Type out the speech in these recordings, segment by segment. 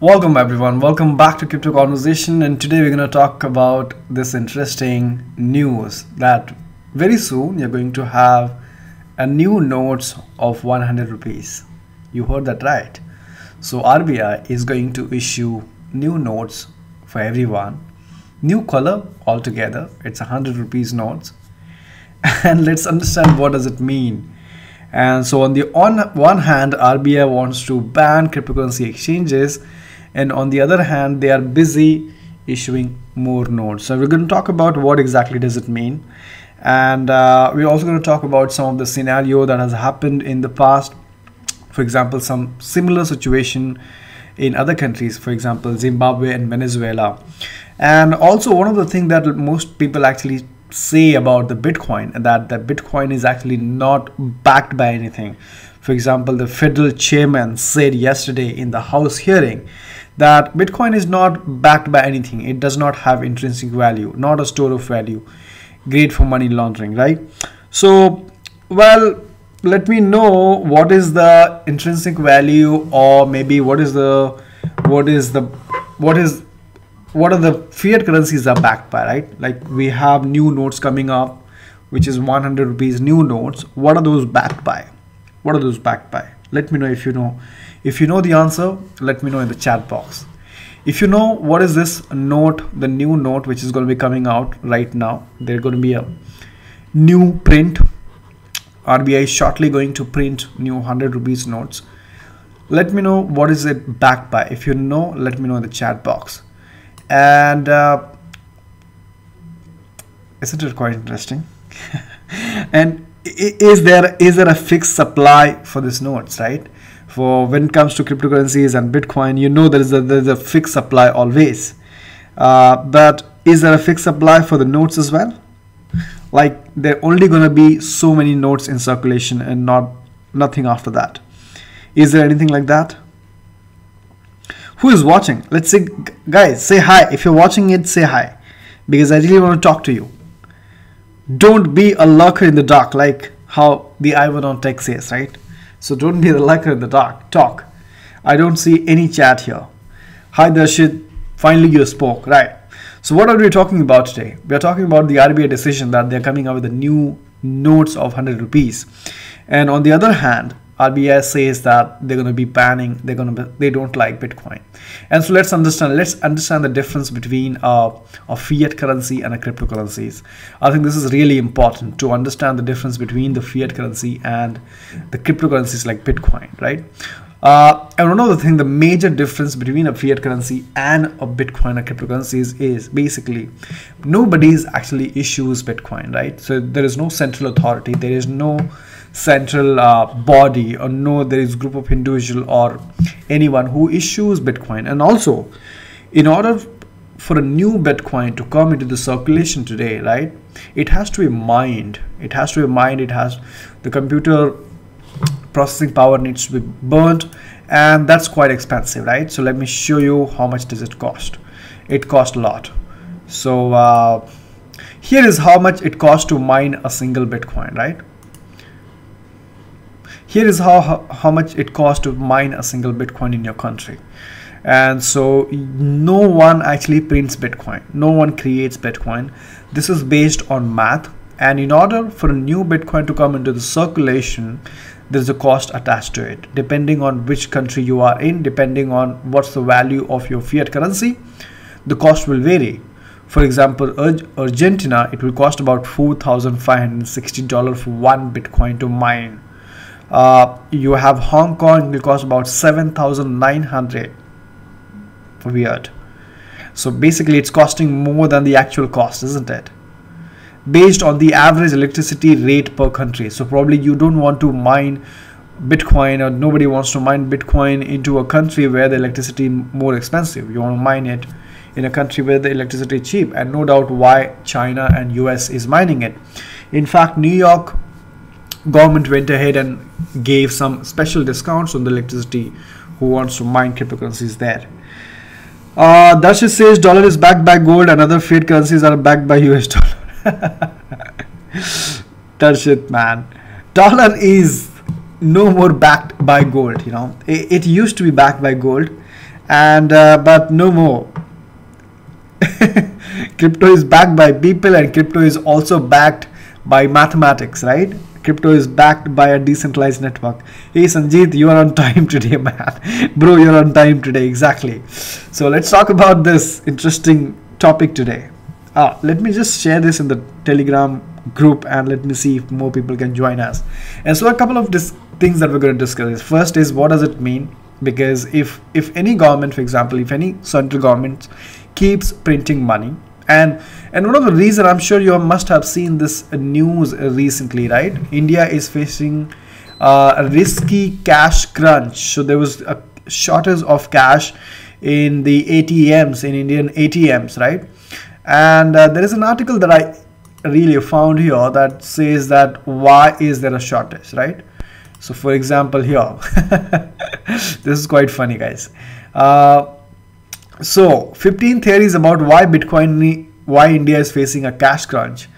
Welcome everyone, welcome back to Crypto Conversation, and today we're going to talk about this interesting news that very soon you're going to have a new notes of 100 rupees. You heard that right. So RBI is going to issue new notes for everyone, new color altogether. It's 100 rupees notes, and let's understand what does it mean. And so on the one hand, RBI wants to ban cryptocurrency exchanges, and on the other hand they are busy issuing more notes. So we're going to talk about what exactly does it mean, and we're also going to talk about some of the scenario that has happened in the past. For example, some similar situation in other countries, for example Zimbabwe and Venezuela. And also one of the things that most people actually say about the Bitcoin, that the Bitcoin is actually not backed by anything. For example, the federal chairman said yesterday in the House hearing that Bitcoin is not backed by anything. It does not have intrinsic value, not a store of value, great for money laundering, right? So, well, let me know what is the intrinsic value, or maybe what are the fiat currencies are backed by, right? Like we have new notes coming up, which is 100 rupees new notes. What are those backed by? What are those backed by? Let me know if you know. If you know the answer, let me know in the chat box. If you know what is this note, the new note which is going to be coming out right now, there's going to be a new print. RBI is shortly going to print new 100 rupees notes. Let me know what is it backed by. If you know, let me know in the chat box. And isn't it quite interesting? And is there a fixed supply for these notes, right? For when it comes to cryptocurrencies and Bitcoin, you know there's a fixed supply always. But is there a fixed supply for the notes as well? Like there only gonna be so many notes in circulation and nothing after that. Is there anything like that? Who is watching? Let's say, guys, say hi. If you're watching it, say hi, because I really want to talk to you. Don't be a lurker in the dark, like how the Ivan on Tech says, right? So don't be the lurker in the dark. Talk. I don't see any chat here. Hi Darshit, finally you spoke, right? So what are we talking about today? We are talking about the RBI decision that they're coming out with the new notes of 100 rupees. And on the other hand, RBI says that they're going to be banning, they don't like Bitcoin. And so let's understand the difference between a fiat currency and a cryptocurrencies. I think this is really important to understand the difference between the fiat currency and the cryptocurrencies like Bitcoin, right? And another thing, the major difference between a fiat currency and a Bitcoin or cryptocurrencies is basically nobody's actually issues Bitcoin, right? So there is no central authority, there is no central body, or no there is group of individual or anyone who issues Bitcoin. And also, in order for a new Bitcoin to come into the circulation today, right, it has to be mined. It has the computer processing power needs to be burnt, and that's quite expensive, right? So let me show you how much does it cost. It costs a lot. So here is how much it costs to mine a single Bitcoin, right? Here is how much it costs to mine a single Bitcoin in your country. And so no one actually prints Bitcoin, no one creates Bitcoin. This is based on math, and in order for a new Bitcoin to come into the circulation, there's a cost attached to it. Depending on which country you are in, depending on what's the value of your fiat currency, the cost will vary. For example, Argentina, it will cost about $4,560 for one Bitcoin to mine. You have Hong Kong, it will cost about 7,900. Weird. So basically it's costing more than the actual cost, isn't it? Based on the average electricity rate per country. So probably you don't want to mine Bitcoin, or nobody wants to mine Bitcoin into a country where the electricity is more expensive. You want to mine it in a country where the electricity is cheap, and no doubt why China and US is mining it. In fact, New York government went ahead and gave some special discounts on the electricity who wants to mine cryptocurrencies there. Darshit says dollar is backed by gold and other fiat currencies are backed by US dollar. Darshit, man, dollar is no more backed by gold. You know, it used to be backed by gold, and but no more. Crypto is backed by people, and crypto is also backed by mathematics, right? Crypto is backed by a decentralized network. Hey Sanjeet, you are on time today, man. Bro, you're on time today, exactly. So let's talk about this interesting topic today. Let me just share this in the Telegram group, and let me see if more people can join us. And so a couple of things that we're going to discuss. First is, what does it mean? Because if any government, for example, if any central government keeps printing money, and one of the reasons, I'm sure you must have seen this news recently, right? India is facing a risky cash crunch. So there was a shortage of cash in the ATMs, in Indian ATMs, right? And there is an article that I really found here that says that why is there a shortage, right? So for example here, this is quite funny, guys. So 15 theories about why India is facing a cash crunch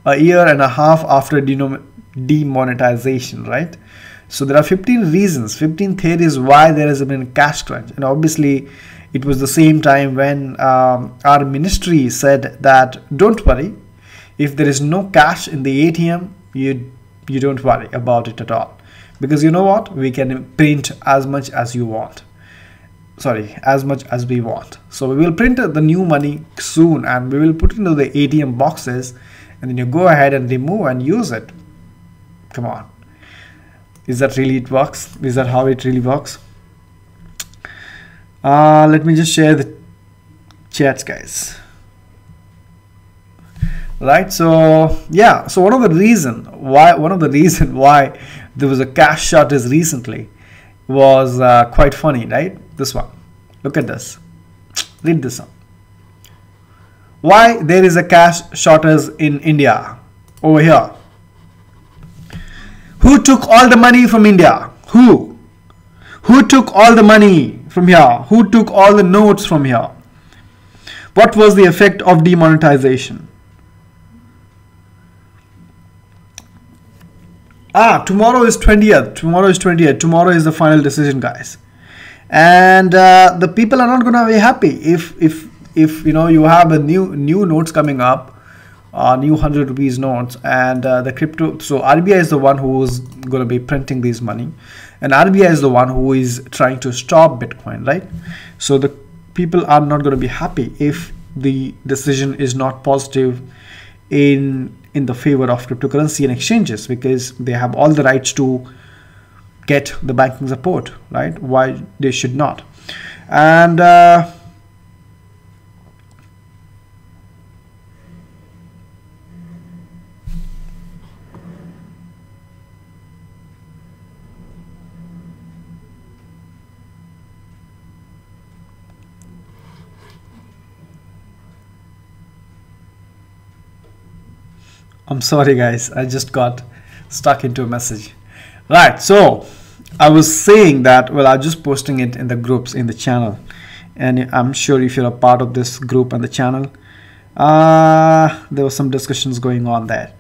a year and a half after demonetization, right? So there are 15 reasons, 15 theories why there has been a cash crunch. And obviously it was the same time when our ministry said that don't worry, if there is no cash in the ATM, you don't worry about it at all, because you know what, we can print as much as you want. Sorry, as much as we want. So we will print the new money soon, and we will put it into the ATM boxes, and then you go ahead and remove and use it. Come on, is that really it works? Is that how it really works? Let me just share the chats, guys. Right, so yeah, so one of the reason why there was a cash shortage recently was quite funny, right? This one, look at this, read this up. Why there is a cash shortage in India? Over here, who took all the money from India? Who took all the money from here? Who took all the notes from here? What was the effect of demonetization? Tomorrow is 20th. Tomorrow is 20th. Tomorrow is the final decision, guys. And the people are not going to be happy if you know, you have a new notes coming up, new 100 rupees notes, and the crypto. So RBI is the one who is going to be printing these money, and RBI is the one who is trying to stop Bitcoin, right? So the people are not going to be happy if the decision is not positive in the favor of cryptocurrency and exchanges, because they have all the rights to get the banking support, right? Why they should not? And I'm sorry, guys, I just got stuck into a message. Right, so I was saying that, well, I'm just posting it in the groups in the channel, and I'm sure if you're a part of this group and the channel, there were some discussions going on there.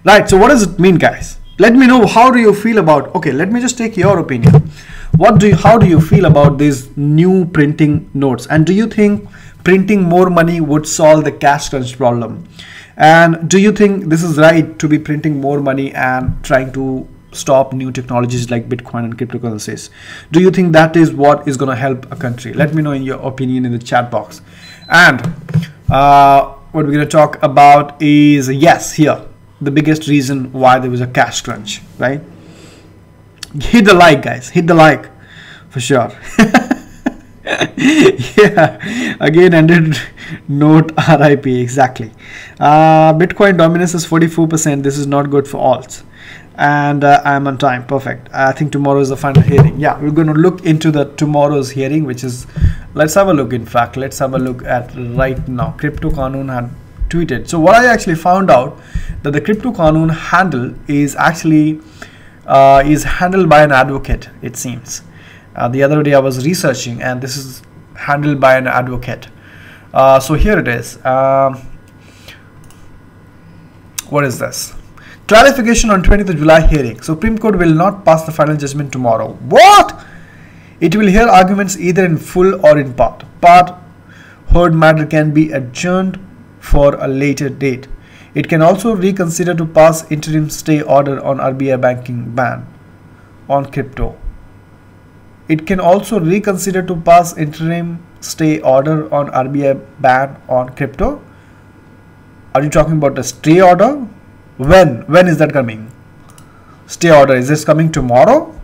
Right, so what does it mean, guys? Let me know, how do you feel about, okay, let me just take your opinion. How do you feel about these new printing notes? And do you think printing more money would solve the cash crunch problem? And do you think this is right to be printing more money and trying to stop new technologies like Bitcoin and cryptocurrencies? Do you think that is what is going to help a country? Let me know in your opinion in the chat box. And what we're going to talk about is, yes, here, the biggest reason why there was a cash crunch, right? Hit the like, guys, hit the like for sure. Yeah, again, ended note RIP, exactly. Bitcoin dominance is 44%. This is not good for alts. And I'm on time, perfect. I think tomorrow is the final hearing. Yeah, we're going to look into the tomorrow's hearing, which is, let's have a look. In fact, let's have a look at right now. Crypto Qanun had tweeted. So what I actually found out, that the Crypto Qanun handle is actually is handled by an advocate, it seems. The other day I was researching, and this is handled by an advocate. So here it is. What is this? Clarification on 20th of July hearing. Supreme Court will not pass the final judgment tomorrow. What? It will hear arguments either in full or in part. Part heard matter can be adjourned for a later date. It can also reconsider to pass interim stay order on RBI banking ban on crypto. It can also reconsider to pass interim stay order on RBI ban on crypto. Are you talking about a stay order? When is that coming? Stay order, is this coming tomorrow?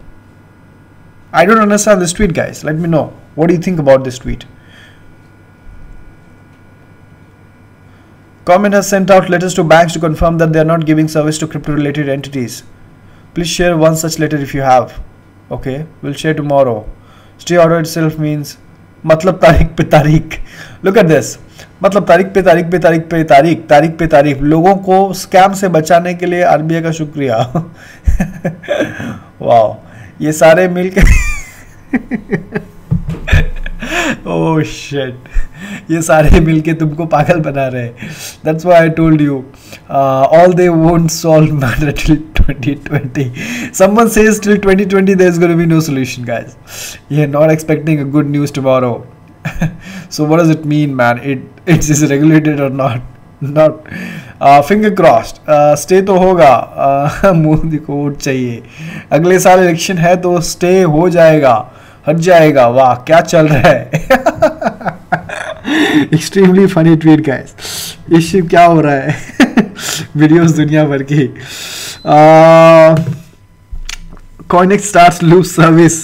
I don't understand this tweet, guys. Let me know. What do you think about this tweet? Government has sent out letters to banks to confirm that they are not giving service to crypto related entities. Please share one such letter if you have. Okay, we'll share tomorrow. Stay order itself means मतलब तारीख पे तारीख. Look at this. मतलब तारीख पे तारीख पे तारीख पे तारीख तारीख पे तारीख. लोगों को स्कैम से बचाने के लिए आरबीआई का शुक्रिया. वाओ, ये सारे मिलके ओह शिट, ये सारे मिलके तुमको पागल बना रहे. That's why I told you, all they won't solve matter till 2020. Someone says till 2020 there's going to be no solution, guys. You're not expecting a good news tomorrow. So what does it mean, man? It is regulated or not? Not. Finger crossed. Stay तो होगा. मोदी को vote चाहिए. अगले साल election है तो stay हो जाएगा, हट जाएगा. वाह, क्या चल रहा है? Extremely funny tweet, guys. Issue क्या हो रहा है? वीडियोस दुनिया भर की. Coinex starts lose service.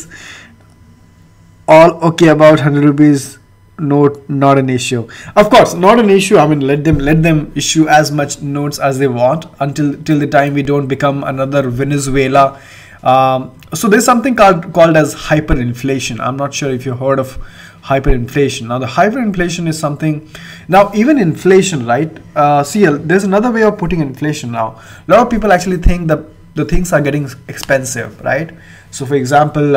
All okay about 100 rupees note, not an issue. Of course, not an issue. I mean, let them issue as much notes as they want till the time we don't become another Venezuela. So there's something called as hyperinflation. I'm not sure if you heard of hyperinflation. Now the hyperinflation is something. Now even inflation, right? See, there's another way of putting inflation. Now a lot of people actually think that the things are getting expensive, right? So for example,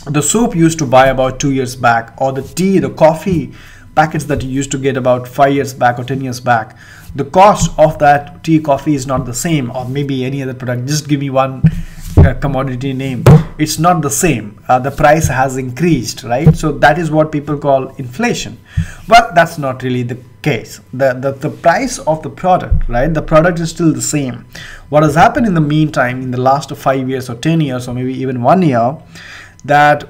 the soap you used to buy about 2 years back, or the tea, the coffee packets that you used to get about 5 years back or 10 years back, the cost of that tea, coffee is not the same, or maybe any other product. Just give me one commodity name. It's not the same. The price has increased, right? So that is what people call inflation. But that's not really the case. The price of the product, right? The product is still the same. What has happened in the meantime, in the last 5 years or 10 years or maybe even 1 year, that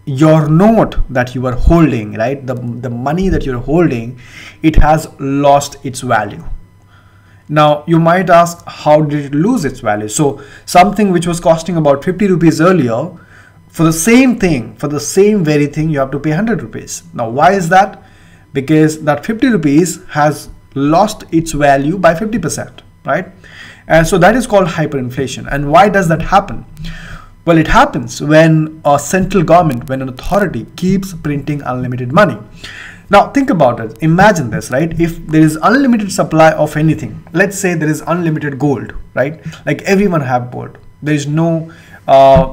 your note that you are holding, right, the money that you're holding, it has lost its value. Now you might ask, how did it lose its value? So something which was costing about 50 rupees earlier, for the same thing, for the same very thing, you have to pay 100 rupees. Now why is that? Because that 50 rupees has lost its value by 50%, right? And so that is called hyperinflation. And why does that happen? Well, it happens when a central government, when an authority keeps printing unlimited money. Now think about it. Imagine this, right? If there is unlimited supply of anything, let's say there is unlimited gold, right? Like everyone have gold. There is no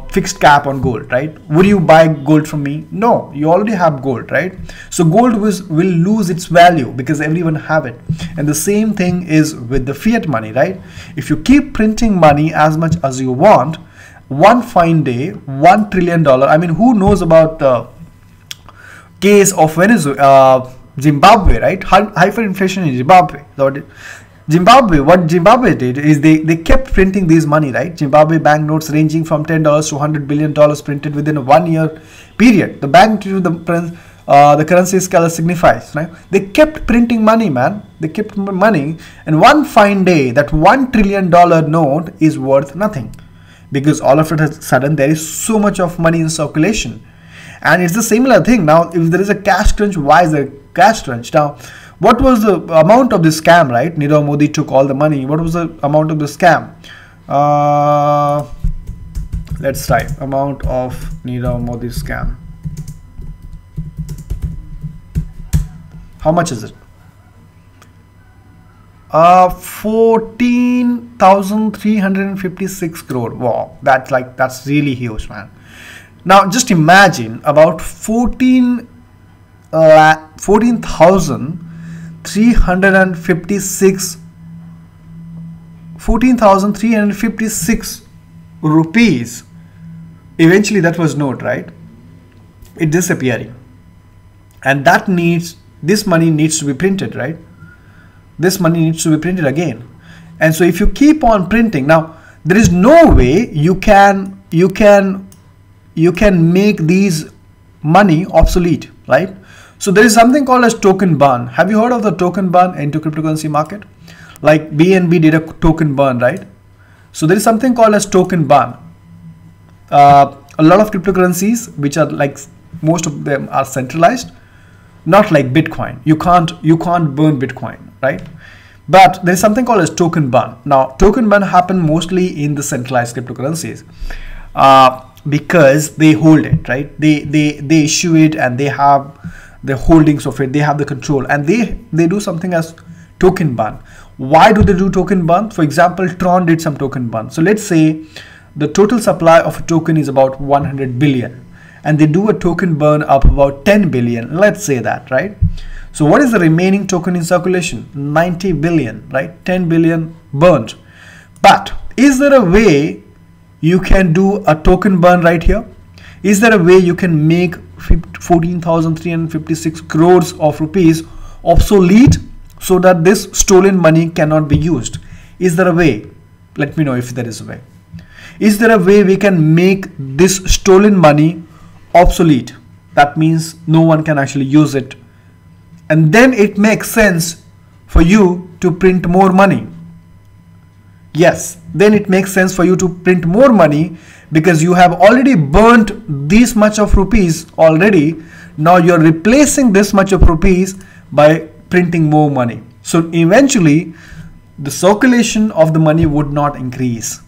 fixed cap on gold, right? Would you buy gold from me? No, you already have gold, right? So gold will lose its value because everyone have it. And the same thing is with the fiat money, right? If you keep printing money as much as you want, one fine day, $1 trillion. I mean, who knows about the case of Venezuela, Zimbabwe, right? Hyperinflation in Zimbabwe. What Zimbabwe did is they kept printing these money, right? Zimbabwe banknotes ranging from $10 to $100 billion printed within a 1 year period. The magnitude of the currency scale signifies, right? They kept printing money, man. They kept money, and one fine day, that $1 trillion note is worth nothing. Because all of it has sudden there is so much of money in circulation. And it's the similar thing. Now if there is a cash crunch, why is there a cash crunch? Now what was the amount of this scam, right? Nirav Modi took all the money. What was the amount of the scam? Let's type amount of Nirav Modi scam. How much is it? 14,356 crore. Wow, that's really huge, man. Now just imagine about 14,356 rupees eventually that was note, right? It disappearing, and this money needs to be printed, right? This money needs to be printed again. And so if you keep on printing, now there is no way you can make these money obsolete, right? So there is something called as token burn. Have you heard of the token burn into cryptocurrency market? Like BNB did a token burn, right? So there is something called as token burn. A lot of cryptocurrencies, which are like, most of them are centralized, not like Bitcoin. You can't burn Bitcoin, right? But there is something called as token burn. Now, token burn happen mostly in the centralized cryptocurrencies because they hold it, right? They issue it, and they have the holdings of it. They have the control, and they do something as token burn. Why do they do token burn? For example, Tron did some token burn. So let's say the total supply of a token is about 100 billion, and they do a token burn of about 10 billion. Let's say that, right? So what is the remaining token in circulation? 90 billion, right? 10 billion burned. But is there a way you can do a token burn right here? Is there a way you can make 14,356 crores of rupees obsolete so that this stolen money cannot be used? Is there a way? Let me know if there is a way. Is there a way we can make this stolen money obsolete? That means no one can actually use it. And then it makes sense for you to print more money. Yes, then it makes sense for you to print more money because you have already burnt this much of rupees already. Now you're replacing this much of rupees by printing more money. So eventually the circulation of the money would not increase.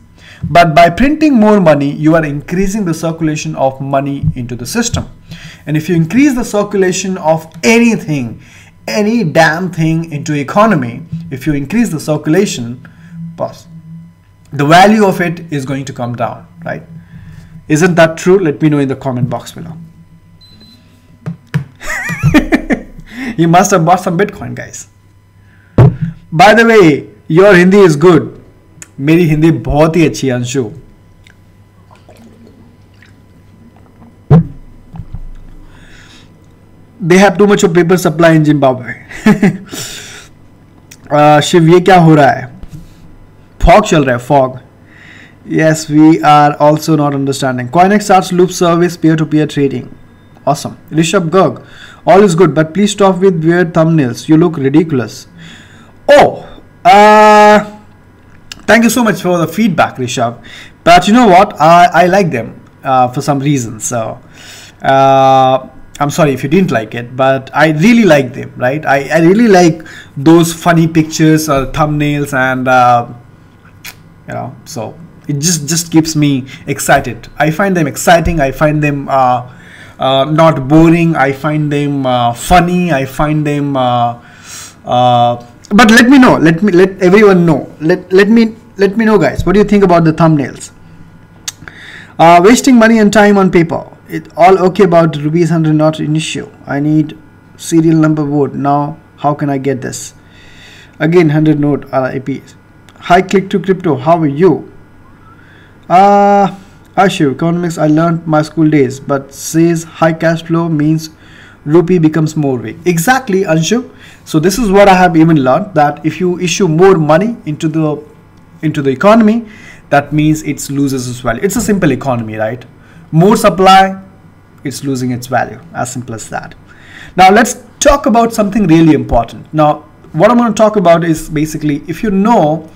But by printing more money, you are increasing the circulation of money into the system. And if you increase the circulation of anything, any damn thing into economy, if you increase the circulation, the value of it is going to come down, right? Isn't that true? Let me know in the comment box below. You must have bought some Bitcoin, guys. By the way, your Hindi is good. मेरी हिंदी बहुत ही अच्छी है Anshu. They have too much of paper supply in Zimbabwe. Shiv ये क्या हो रहा है? Fog चल रहा है, fog. Yes, we are also not understanding. CoinEx starts loop service peer-to-peer trading. Awesome. Rishabh Garg, all is good, but please stop with weird thumbnails. You look ridiculous. Oh, thank you so much for the feedback, Rishabh. But you know what? I like them for some reason. So I'm sorry if you didn't like it, but I really like them, right? I really like those funny pictures or thumbnails, and you know, so it just keeps me excited. I find them exciting. I find them not boring. I find them funny. I find them but let me know, let everyone know, let me know, guys, what do you think about the thumbnails? Wasting money and time on paper. It all okay about rupees 100, not an issue. I need serial number board. Now how can I get this? Again 100 note RIP. Hi, click to crypto, how are you? Ashu, economics I learned my school days, but says high cash flow means rupee becomes more weak. Exactly, Anshu. So this is what I have even learned, that if you issue more money into the economy, that means it loses its value. It's a simple economy, right? More supply, it's losing its value. As simple as that. Now let's talk about something really important. Now what I'm going to talk about is basically, if you know,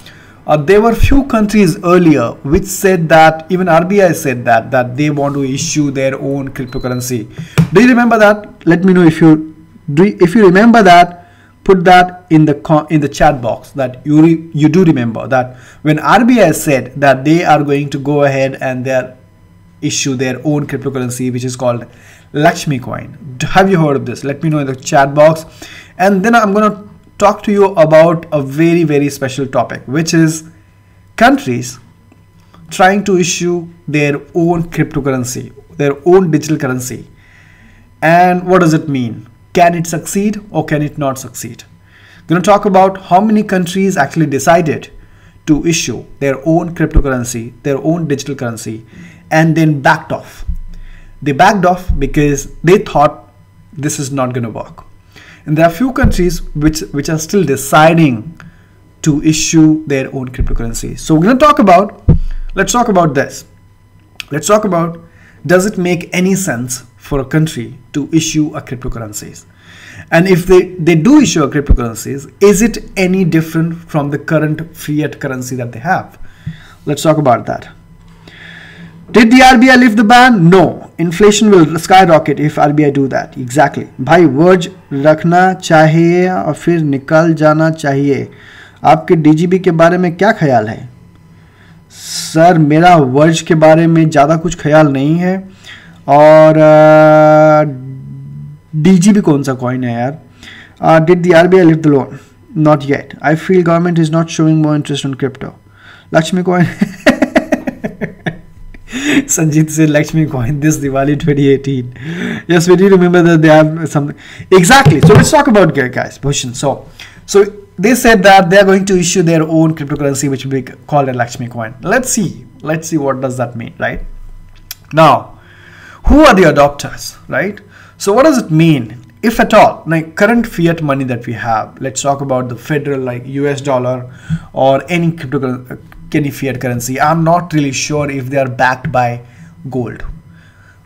there were few countries earlier which said that, even RBI said that they want to issue their own cryptocurrency. Do you remember that? Let me know if you remember that. Put that in the chat box that you do remember that when RBI said that they are going to go ahead and issue their own cryptocurrency, which is called Lakshmi coin. Have you heard of this? Let me know in the chat box. And then I'm going to talk to you about a very, very special topic, which is countries trying to issue their own cryptocurrency, their own digital currency. And what does it mean? Can it succeed or can it not succeed? I'm going to talk about how many countries actually decided to issue their own cryptocurrency, their own digital currency, and then backed off. They backed off because they thought this is not going to work. And there are few countries which are still deciding to issue their own cryptocurrency. So we're going to talk about, let's talk about this. Let's talk about, does it make any sense for a country to issue a cryptocurrencies? And if they do issue a cryptocurrencies, is it any different from the current fiat currency that they have? Let's talk about that. Did the RBI lift the ban? No. Inflation will skyrocket if RBI do that. Exactly. भाई verge रखना चाहिए और फिर निकल जाना चाहिए. आपके DGB के बारे में क्या ख्याल है? सर मेरा वर्ज के बारे में ज़्यादा कुछ ख्याल नहीं है. और डीजीबी कौन सा कॉइन है यार? Did the RBI lift the loan? Not yet. I feel government is not showing more interest on crypto. Lakshmi coin. Sanjit said Lakshmi coin this Diwali 2018. Yes, we do remember that they have something. Exactly. So let's talk about guys. Bhushan. So they said that they are going to issue their own cryptocurrency, which will be called a Lakshmi coin. Let's see what does that mean, right? Now, who are the adopters, right? So what does it mean? If at all, like current fiat money that we have, let's talk about the federal like US dollar or any cryptocurrency, any fiat currency. I'm not really sure if they are backed by gold.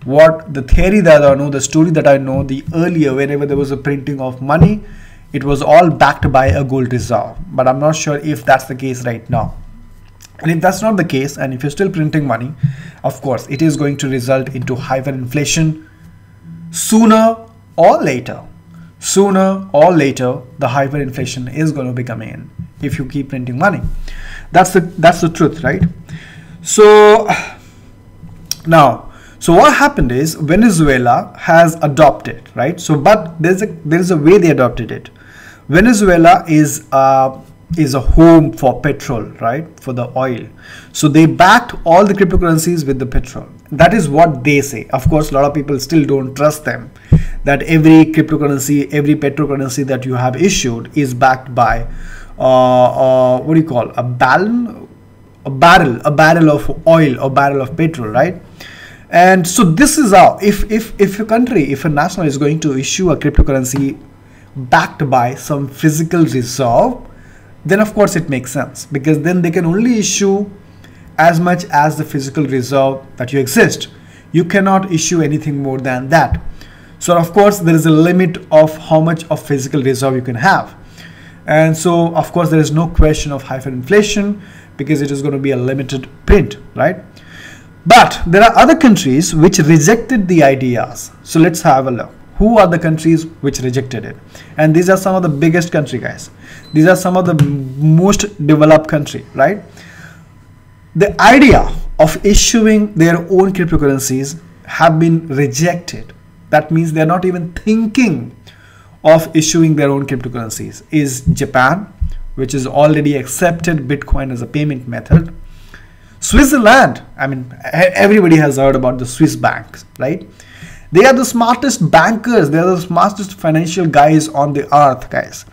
What the theory that I know, the story that I know, the earlier whenever there was a printing of money, it was all backed by a gold reserve. But I'm not sure if that's the case right now. And if that's not the case, and if you're still printing money, of course, it is going to result into hyperinflation sooner or later. Sooner or later, the hyperinflation is going to be coming in if you keep printing money. That's the truth, right? So now, so what happened is Venezuela has adopted, right? So, but there's a way they adopted it. Venezuela is a home for petrol, right? For the oil. So they backed all the cryptocurrencies with the petrol. That is what they say. Of course, a lot of people still don't trust them. That every cryptocurrency, every petrocurrency that you have issued is backed by what do you call a barrel of oil or barrel of petrol, right? And so this is how if a country, if a national is going to issue a cryptocurrency backed by some physical reserve, then of course it makes sense, because then they can only issue as much as the physical reserve that you exist. You cannot issue anything more than that. So of course there is a limit of how much of physical reserve you can have. And so of course there is no question of hyperinflation, because it is going to be a limited print, right? But there are other countries which rejected the ideas. So let's have a look. Who are the countries which rejected it? And these are some of the biggest countries, guys. These are some of the most developed countries, right? The idea of issuing their own cryptocurrencies have been rejected. That means they're not even thinking of issuing their own cryptocurrencies. Is Japan, which is already accepted Bitcoin as a payment method. Switzerland, I mean, everybody has heard about the Swiss banks, right? They are the smartest bankers. They are the smartest financial guys on the earth, guys.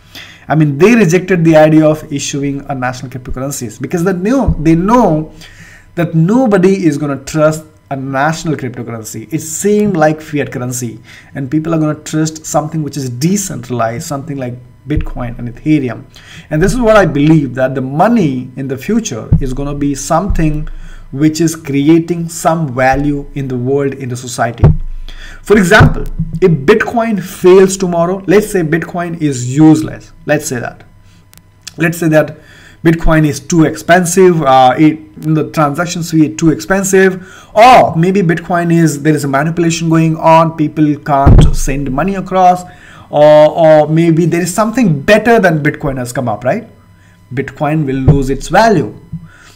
I mean, they rejected the idea of issuing a national cryptocurrencies because they know that nobody is going to trust a national cryptocurrency. It seemed like fiat currency, and people are going to trust something which is decentralized, something like Bitcoin and Ethereum. And this is what I believe, that the money in the future is going to be something which is creating some value in the world, in the society. For example, if Bitcoin fails tomorrow, let's say Bitcoin is useless. Let's say that Bitcoin is too expensive, the transactions fee is too expensive, or maybe there is a manipulation going on, people can't send money across, or maybe there is something better than Bitcoin has come up, right? Bitcoin will lose its value.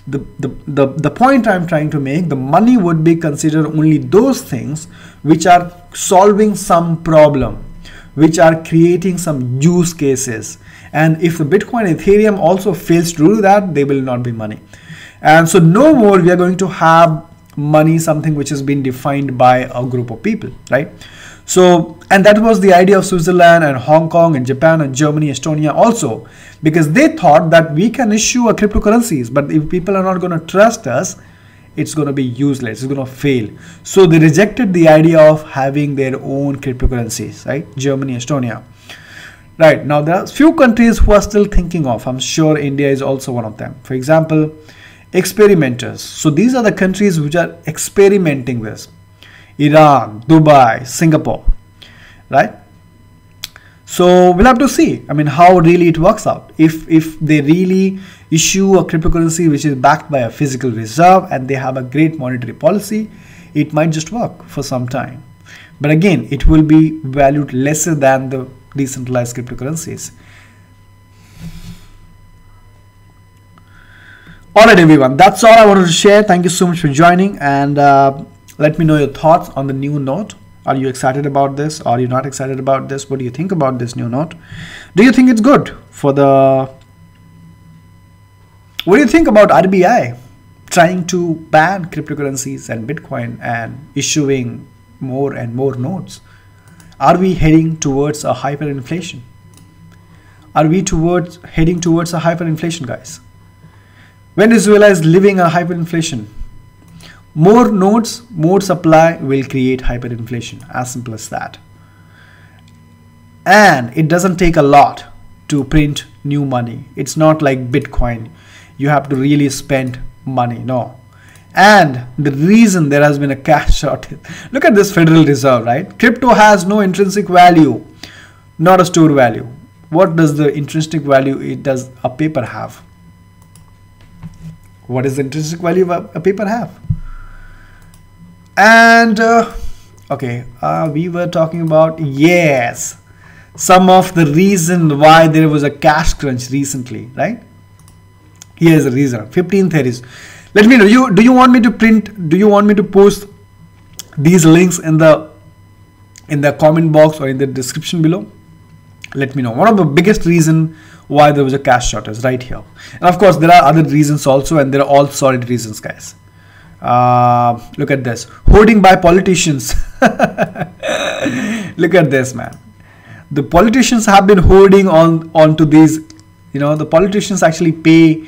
The point I'm trying to make, the money would be considered only those things which are solving some problem, which are creating some use cases. And if the Bitcoin and Ethereum also fails to do that, they will not be money. And so no more we are going to have money, something which has been defined by a group of people, right? So, and that was the idea of Switzerland and Hong Kong and Japan and Germany, Estonia also, because they thought that we can issue a cryptocurrencies, but if people are not going to trust us, it's going to be useless, it's going to fail. So they rejected the idea of having their own cryptocurrencies, right? Germany, Estonia. Right, now there are few countries who are still thinking of, I'm sure India is also one of them. For example, experimenters. So these are the countries which are experimenting this. Iran, Dubai, Singapore, right? So we'll have to see, I mean, how really it works out. If they really issue a cryptocurrency which is backed by a physical reserve and they have a great monetary policy, it might just work for some time. But again, it will be valued lesser than the decentralized cryptocurrencies. Alright everyone, that's all I wanted to share. Thank you so much for joining, and let me know your thoughts on the new note. Are you excited about this? Are you not excited about this? What do you think about this new note? Do you think it's good for the... What do you think about RBI trying to ban cryptocurrencies and Bitcoin and issuing more and more notes? Are we heading towards a hyperinflation? Are we heading towards a hyperinflation, guys? Venezuela is living a hyperinflation. More notes, more supply will create hyperinflation. As simple as that. And it doesn't take a lot to print new money. It's not like Bitcoin. You have to really spend money. No. And the reason there has been a cash shortage. Look at this Federal Reserve, right? Crypto has no intrinsic value, not a stored value. What does the intrinsic value does a paper have? What is the intrinsic value of a paper have? And okay, we were talking about, yes, some of the reason why there was a cash crunch recently, right? Here's the reason. 1530s. Let me know. Do you want me to print? Do you want me to post these links in the comment box or in the description below? Let me know. One of the biggest reason why there was a cash shortage right here. And of course, there are other reasons also, and they're all solid reasons, guys. Look at this. Hoarding by politicians. Look at this, man. The politicians have been hoarding onto these. You know, the politicians actually pay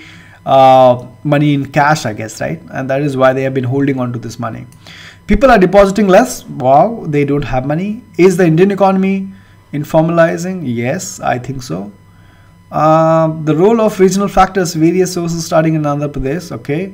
money in cash, I guess, right? And that is why they have been holding on to this money. People are depositing less. Wow, they don't have money. Is the Indian economy informalizing? Yes, I think so. The role of regional factors, various sources starting in Andhra Pradesh. Okay.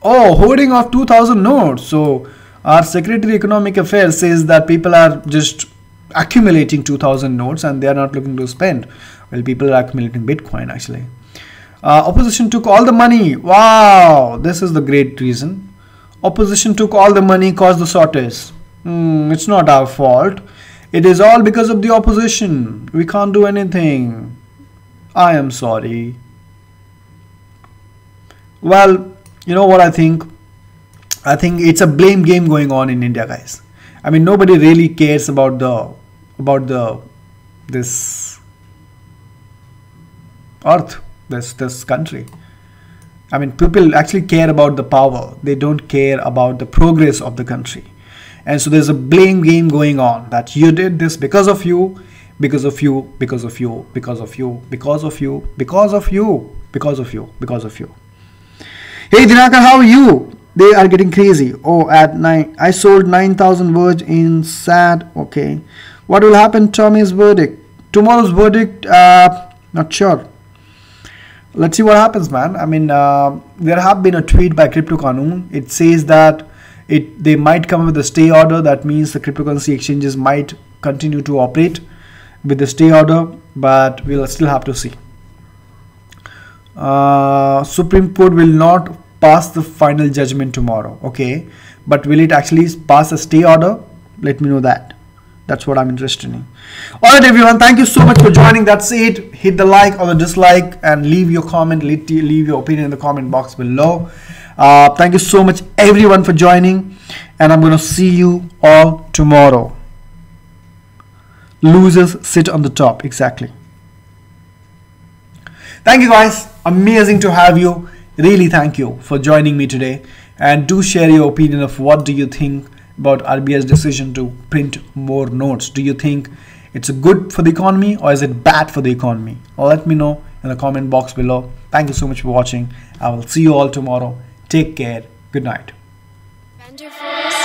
Oh, hoarding of 2,000 notes. So our Secretary Economic Affairs says that people are just accumulating 2,000 notes and they are not looking to spend. Well, people are accumulating Bitcoin actually. Opposition took all the money. Wow, this is the great reason. Opposition took all the money, caused the shortage. It's not our fault. It is all because of the opposition. We can't do anything. I am sorry. Well, you know what I think? I think it's a blame game going on in India, guys. I mean, nobody really cares about this earth, this country. I mean, people actually care about the power. They don't care about the progress of the country. And so there's a blame game going on that you did this because of you, because of you, because of you, because of you, because of you, because of you, because of you, because of you. Hey Dinakar, how are you? They are getting crazy. Oh, at 9, I sold 9,000 words in SAT. Okay. What will happen? Tommy's verdict. Tomorrow's verdict, not sure. Let's see what happens, man. I mean, there have been a tweet by Crypto Qanun. It says that they might come with a stay order. That means the cryptocurrency exchanges might continue to operate with the stay order, but we'll still have to see. Supreme Court will not pass the final judgment tomorrow. Okay, but will it actually pass a stay order? Let me know that. That's what I'm interested in. Alright everyone, thank you so much for joining. That's it. Hit the like or the dislike and leave your comment, leave your opinion in the comment box below. Thank you so much everyone for joining, and I'm going to see you all tomorrow. Losers sit on the top. Exactly. Thank you guys. Amazing to have you. Really thank you for joining me today, and do share your opinion of what do you think about RBI's decision to print more notes. Do you think it's good for the economy or is it bad for the economy? Or let me know in the comment box below. Thank you so much for watching. I will see you all tomorrow. Take care. Good night. Wonderful.